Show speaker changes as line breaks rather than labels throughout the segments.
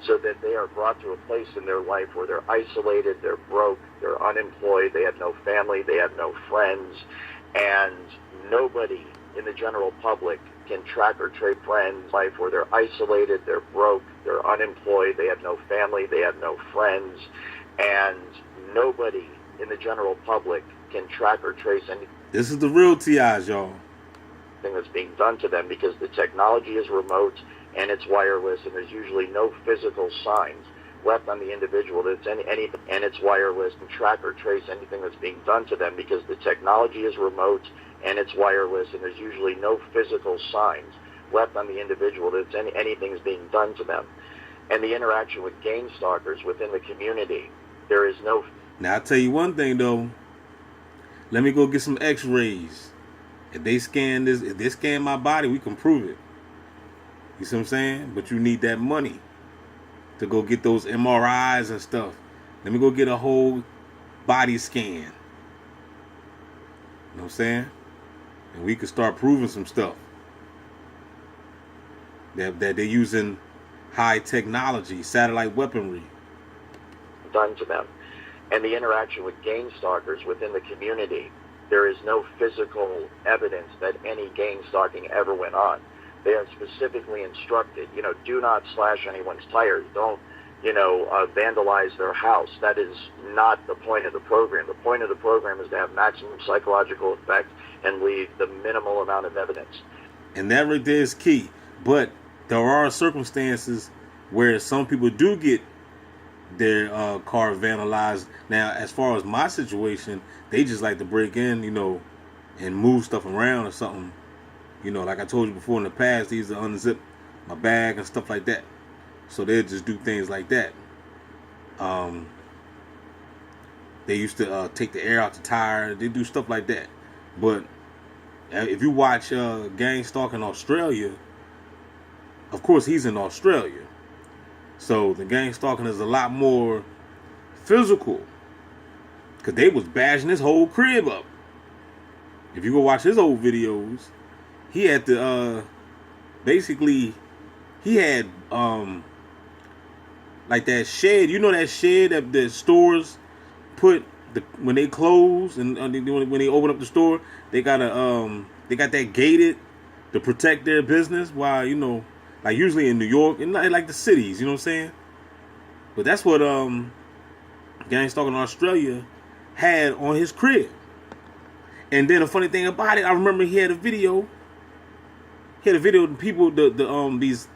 so that they are brought to a place in their life where they're isolated, they're broke, they're unemployed, they have no family, they have no friends, and nobody in the general public can track or trace friends. Life where they're isolated, they're broke, they're unemployed, they have no family, they have no friends, and nobody in the general public can track or trace anything.
This is the real TIs, y'all.
That's being done to them because the technology is remote and it's wireless, and there's usually no physical signs left on the individual that's anything, and it's wireless, and track or trace anything that's being done to them because the technology is remote and it's wireless, and there's usually no physical signs left on the individual that's anything's being done to them. And the interaction with gang stalkers within the community, there is no.
Now I'll tell you one thing though. Let me go get some X-rays. If they scan this, if they scan my body, we can prove it. You see what I'm saying? But you need that money to go get those MRIs and stuff. Let me go get a whole body scan. You know what I'm saying? And we can start proving some stuff. That they're using high technology, satellite weaponry.
Done to them. And the interaction with gang stalkers within the community, there is no physical evidence that any gang stalking ever went on. They are specifically instructed, do not slash anyone's tires. Don't, vandalize their house. That is not the point of the program. The point of the program is to have maximum psychological effect and leave the minimal amount of evidence.
And that right there is key. But there are circumstances where some people do get their car vandalized. Now, as far as my situation, they just like to break in, and move stuff around or something. Like I told you before in the past, they used to unzip my bag and stuff like that. So they'll just do things like that. They used to take the air out the tire. They do stuff like that. But if you watch Gang Stalk in Australia, of course he's in Australia. So the gang stalking is a lot more physical. Because they was bashing his whole crib up. If you go watch his old videos, he had to, basically, he had, like that shed. You know that shed that the stores put when they close and when they open up the store, they got that gated to protect their business while, like usually in New York and like the cities, you know what I'm saying? But that's what Gang Stalking in Australia had on his crib. And then the funny thing about it, I remember he had a video. He had a video of the people, these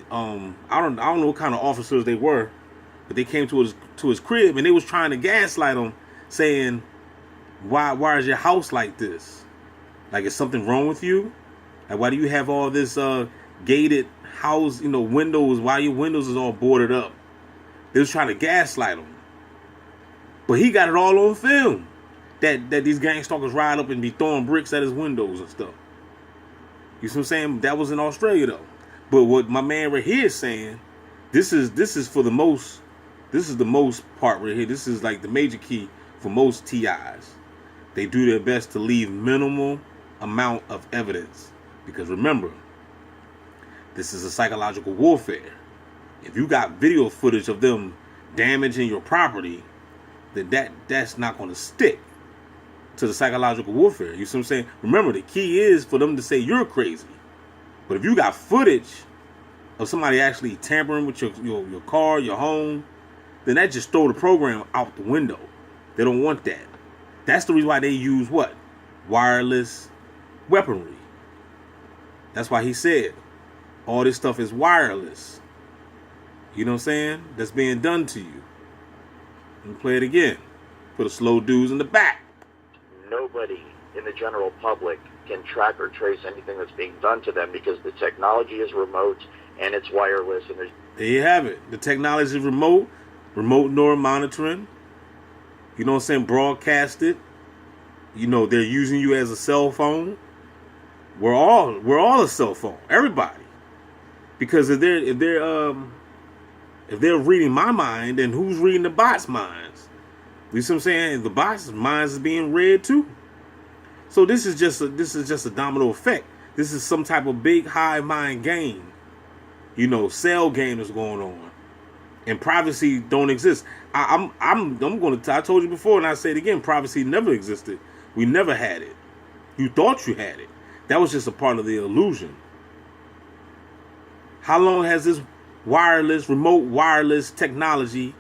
I don't know what kind of officers they were, but they came to his crib and they was trying to gaslight him, saying, why is your house like this? Like, is something wrong with you? Like, why do you have all this gated house, windows? Why your windows is all boarded up? They was trying to gaslight him, but he got it all on film. That these gang stalkers ride up and be throwing bricks at his windows and stuff. You see what I'm saying? That was in Australia though. But what my man right here is saying, this is the most part right here. This is like the major key for most TIs. They do their best to leave minimal amount of evidence. Because remember, this is a psychological warfare. If you got video footage of them damaging your property, then that's not going to stick to the psychological warfare. You see what I'm saying? Remember, the key is for them to say you're crazy. But if you got footage of somebody actually tampering with your car, your home, then that just throw the program out the window. They don't want that. That's the reason why they use what? Wireless weaponry. That's why he said all this stuff is wireless. You know what I'm saying? That's being done to you. Let me play it again. Put a slow dudes in the back.
Nobody in the general public can track or trace anything that's being done to them because the technology is remote and it's wireless. And
there you have it. The technology is remote neural monitoring. You know what I'm saying? Broadcasted. They're using you as a cell phone. We're all a cell phone. Everybody. Because if they're reading my mind, then who's reading the bot's minds? You see what I'm saying? The bot's minds is being read too. So this is just a domino effect. This is some type of big hive mind game cell game that's going on, and privacy don't exist. I'm going to. I told you before, and I say it again. Privacy never existed. We never had it. You thought you had it. That was just a part of the illusion. How long has this remote wireless technology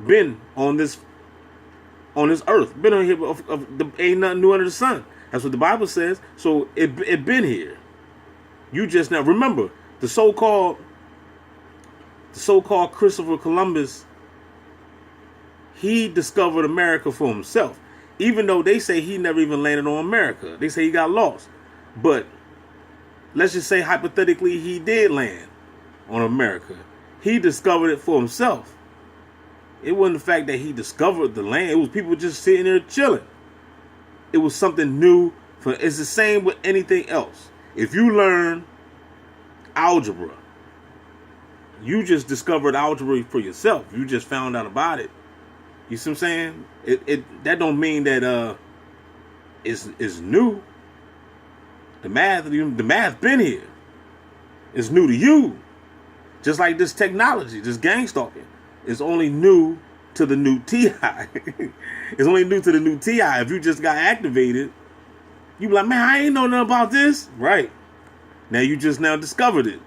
been on this earth? Been on here? Ain't nothing new under the sun. That's what the Bible says. So it been here. You just now remember the so-called Christopher Columbus. He discovered America for himself, even though they say he never even landed on America. They say he got lost, but let's just say hypothetically he did land on America. He discovered it for himself. It wasn't the fact that he discovered the land. It was people just sitting there chilling. It was something new. It's the same with anything else. If you learn algebra, you just discovered algebra for yourself. You just found out about it. You see what I'm saying? That don't mean that it's new. The math been here. It's new to you. Just like this technology, this gang stalking. It's only new to the new TI. It's only new to the new TI. If you just got activated, you be like, man, I ain't know nothing about this. Right. Now you just now discovered it.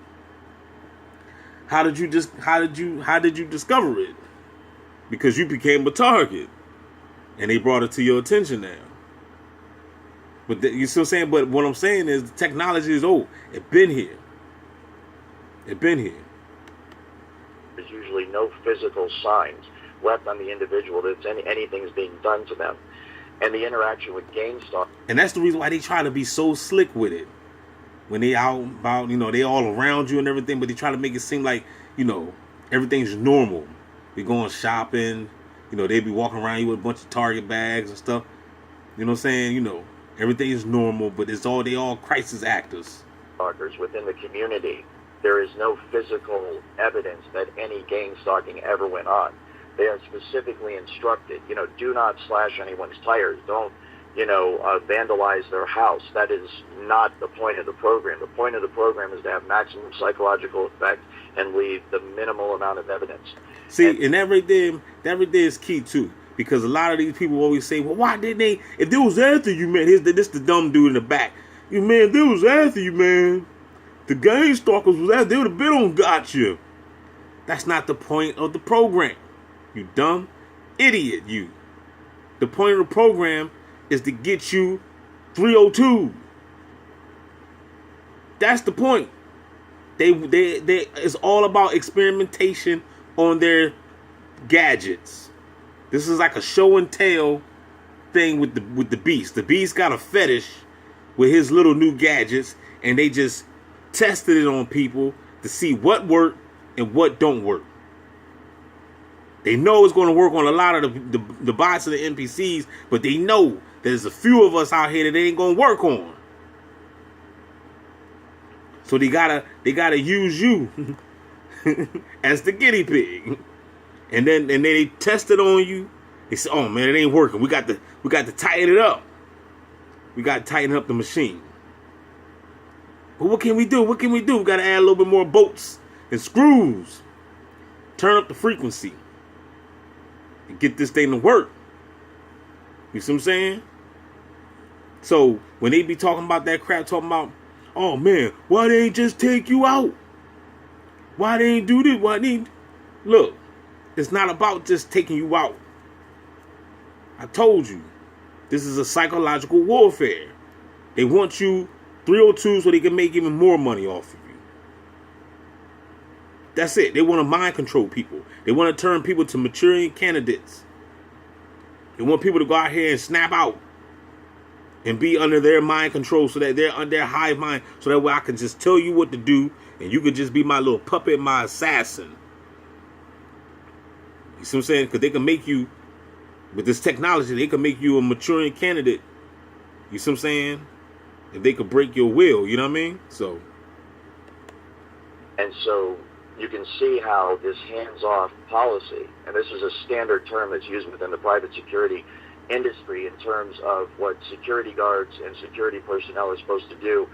How did you discover it? Because you became a target. And they brought it to your attention now. But you see what I'm saying? But what I'm saying is the technology is old. It been here.
There's usually no physical signs left on the individual that anything is being done to them. And the interaction with GameStop.
And that's the reason why they try to be so slick with it. When they out about, they all around you and everything, but they try to make it seem like, everything's normal. We going shopping, they be walking around you with a bunch of Target bags and stuff. You know what I'm saying? Everything is normal, but they all crisis actors.
Within the community, there is no physical evidence that any gang stalking ever went on. They are specifically instructed, do not slash anyone's tires. Don't, vandalize their house. That is not the point of the program. The point of the program is to have maximum psychological effect and leave the minimal amount of evidence.
See, and that right there is key too. Because a lot of these people always say, well, why didn't they? If they was after you, man, this the dumb dude in the back. Man, they was after you, man. The gang stalkers was after, they would have been on got you. That's not the point of the program. You dumb idiot, you. The point of the program is to get you 302. That's the point. They it's all about experimentation on their gadgets. This is like a show and tell thing with the Beast. The Beast got a fetish with his little new gadgets, and they just tested it on people to see what worked and what don't work. They know it's going to work on a lot of the bots and the NPCs, but they know there's a few of us out here that they ain't going to work on. So they gotta use you as the guinea pig, and then they test it on you. They say, "Oh man, it ain't working. We got to tighten it up. We got to tighten up the machine." But what can we do? We got to add a little bit more bolts and screws. Turn up the frequency and get this thing to work. You see what I'm saying? So when they be talking about that crap, talking about, oh man, why they ain't just take you out? Why they ain't do this? Look, it's not about just taking you out. I told you, this is a psychological warfare. They want you 302 so they can make even more money off of you. That's it. They want to mind control people. They want to turn people to maturing candidates. They want people to go out here and snap out and be under their mind control, so that they're under their hive mind, so that way I can just tell you what to do and you could just be my little puppet, my assassin. You see what I'm saying? Because they can make you, with this technology, they can make you a maturing candidate. You see what I'm saying? If they could break your will, you know what I mean? So.
And so you can see how this hands-off policy, and this is a standard term that's used within the private security industry in terms of what security guards and security personnel are supposed to do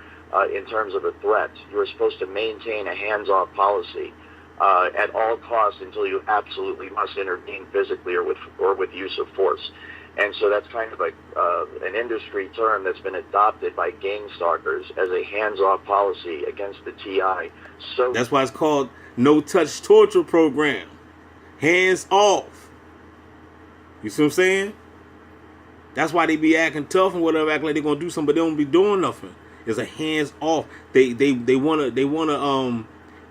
in terms of a threat. You are supposed to maintain a hands-off policy at all costs until you absolutely must intervene physically or with use of force. And so that's kind of an industry term that's been adopted by gang stalkers as a hands-off policy against the TI. So
that's why it's called no-touch torture program. Hands off. You see what I'm saying? That's why they be acting tough and whatever, acting like they're gonna do something, but they don't be doing nothing. It's a hands off. They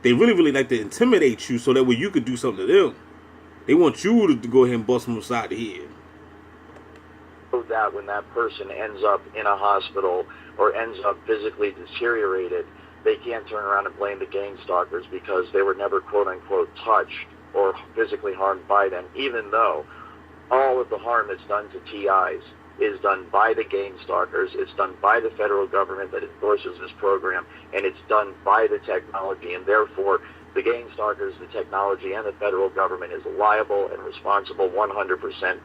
really like to intimidate you so that way you could do something to them. They want you to go ahead and bust them upside the head.
That when that person ends up in a hospital or ends up physically deteriorated, they can't turn around and blame the gang stalkers because they were never quote unquote touched or physically harmed by them, even though all of the harm that's done to TIs is done by the gang stalkers, it's done by the federal government that endorses this program, and it's done by the technology, and therefore the gang stalkers, the technology, and the federal government is liable and responsible 100%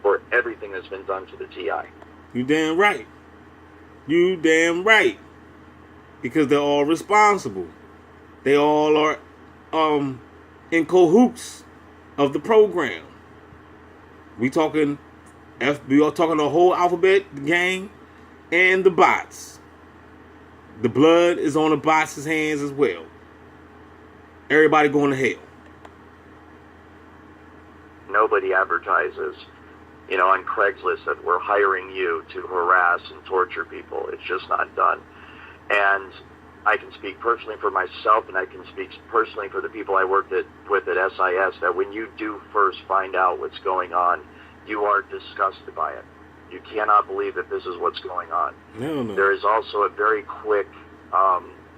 for everything that's been done to the TI.
You damn right. You damn right. Because they're all responsible. They all are in cahoots of the program. We are talking the whole alphabet gang and the bots. The blood is on the bots' hands as well. Everybody going to hell.
Nobody advertises, on Craigslist that we're hiring you to harass and torture people. It's just not done. And I can speak personally for myself, and I can speak personally for the people I worked with at SIS, that when you do first find out what's going on, you are disgusted by it. You cannot believe that this is what's going on.
No.
There is also a very quick,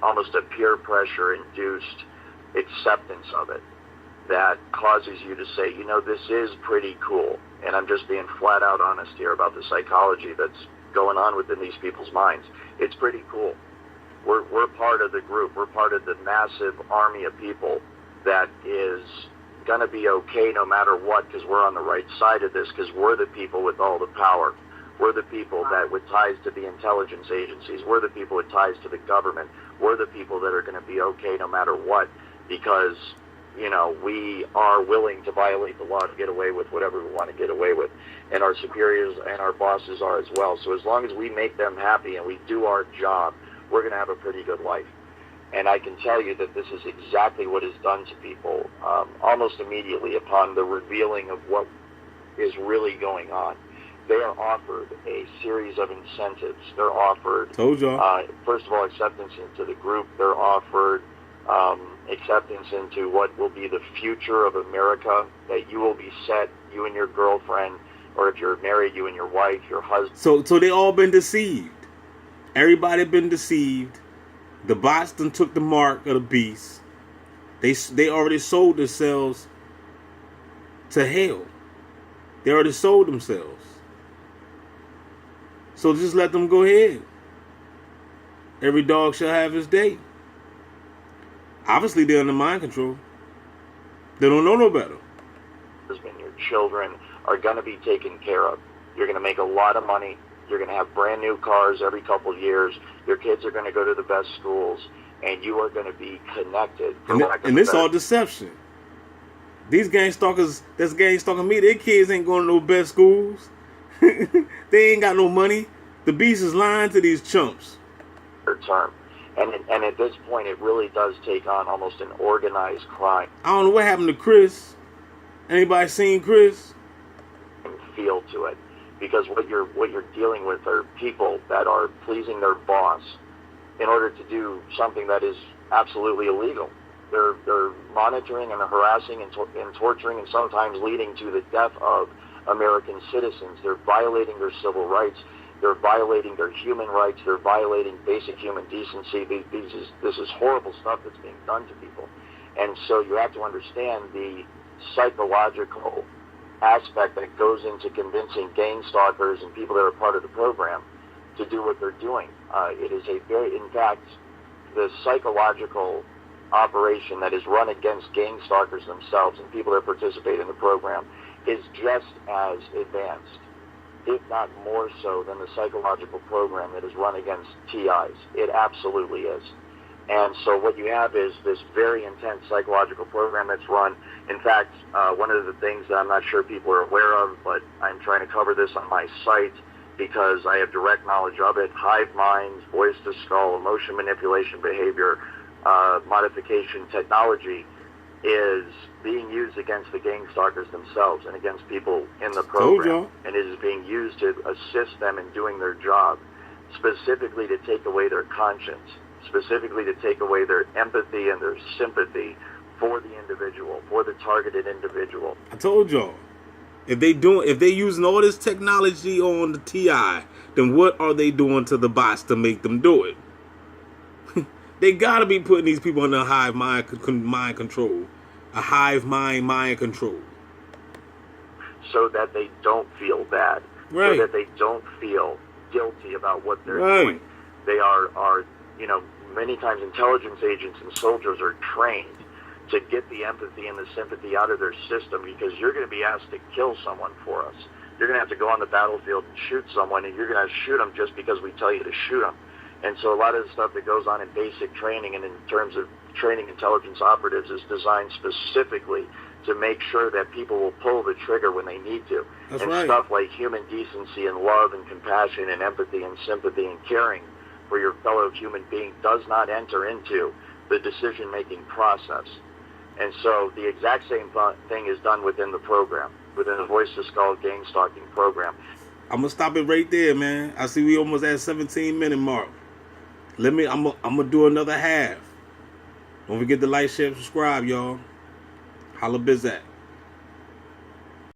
almost a peer pressure-induced acceptance of it that causes you to say, this is pretty cool. And I'm just being flat out honest here about the psychology that's going on within these people's minds. It's pretty cool. We're part of the group. We're part of the massive army of people that is going to be okay no matter what, because we're on the right side of this, because we're the people with all the power. We're the people that with ties to the intelligence agencies. We're the people with ties to the government. We're the people that are going to be okay no matter what, because we are willing to violate the law to get away with whatever we want to get away with. And our superiors and our bosses are as well. So as long as we make them happy and we do our job, we're going to have a pretty good life. And I can tell you that this is exactly what is done to people almost immediately upon the revealing of what is really going on. They are offered a series of incentives. They're offered, first of all, acceptance into the group. They're offered acceptance into what will be the future of America, that you will be set, you and your girlfriend, or if you're married, you and your wife, your husband.
So they all been deceived. Everybody been deceived. The bots done took the mark of the beast. They already sold themselves to hell. They already sold themselves. So just let them go ahead. Every dog shall have his day. Obviously, they're under mind control. They don't know no better.
Your children are going to be taken care of. You're going to make a lot of money. You're going to have brand new cars every couple of years. Your kids are going to go to the best schools, and you are going to be connected.
And it's all deception. These gang stalkers that's gang stalking me, their kids ain't going to no best schools. They ain't got no money. The beast is lying to these chumps.
Term. And at this point, it really does take on almost an organized crime.
I don't know what happened to Chris. Anybody seen Chris?
And feel to it. Because what you're dealing with are people that are pleasing their boss in order to do something that is absolutely illegal. They're monitoring and harassing and torturing and sometimes leading to the death of American citizens. They're violating their civil rights. They're violating their human rights. They're violating basic human decency. This is horrible stuff that's being done to people. And so you have to understand the psychological aspect that goes into convincing gang stalkers and people that are part of the program to do what they're doing. It is in fact, the psychological operation that is run against gang stalkers themselves and people that participate in the program is just as advanced. if not more so than the psychological program that is run against TIs. It absolutely is. And so what you have is this very intense psychological program that's run. In fact, one of the things that I'm not sure people are aware of, but I'm trying to cover this on my site because I have direct knowledge of it, hive minds, voice to skull, emotion manipulation behavior, modification technology is being used against the gang stalkers themselves and against people in the program. And it is being used to assist them in doing their job, specifically to take away their conscience, specifically to take away their empathy and their sympathy for the individual, for the targeted individual.
I told y'all, if they using all this technology on the TI, then what are they doing to the bots to make them do it? They gotta be putting these people under hive mind control, a hive mind control,
so that they don't feel bad,
right?
So that they don't feel guilty about what they're doing. They are many times intelligence agents and soldiers are trained to get the empathy and the sympathy out of their system, because you're going to be asked to kill someone for us. You're going to have to go on the battlefield and shoot someone, and you're going to shoot them just because we tell you to shoot them. And so a lot of the stuff that goes on in basic training and in terms of training intelligence operatives is designed specifically to make sure that people will pull the trigger when they need to.
That's
and
right.
Stuff like human decency and love and compassion and empathy and sympathy and caring for your fellow human being does not enter into the decision-making process. And so the exact same thing is done within the program, within the Voice to Skull gang stalking program.
I'm gonna stop it right there, man. I see we almost at 17-minute mark. I'm gonna do another half. Don't forget to like, share, subscribe, y'all. Holla biz at.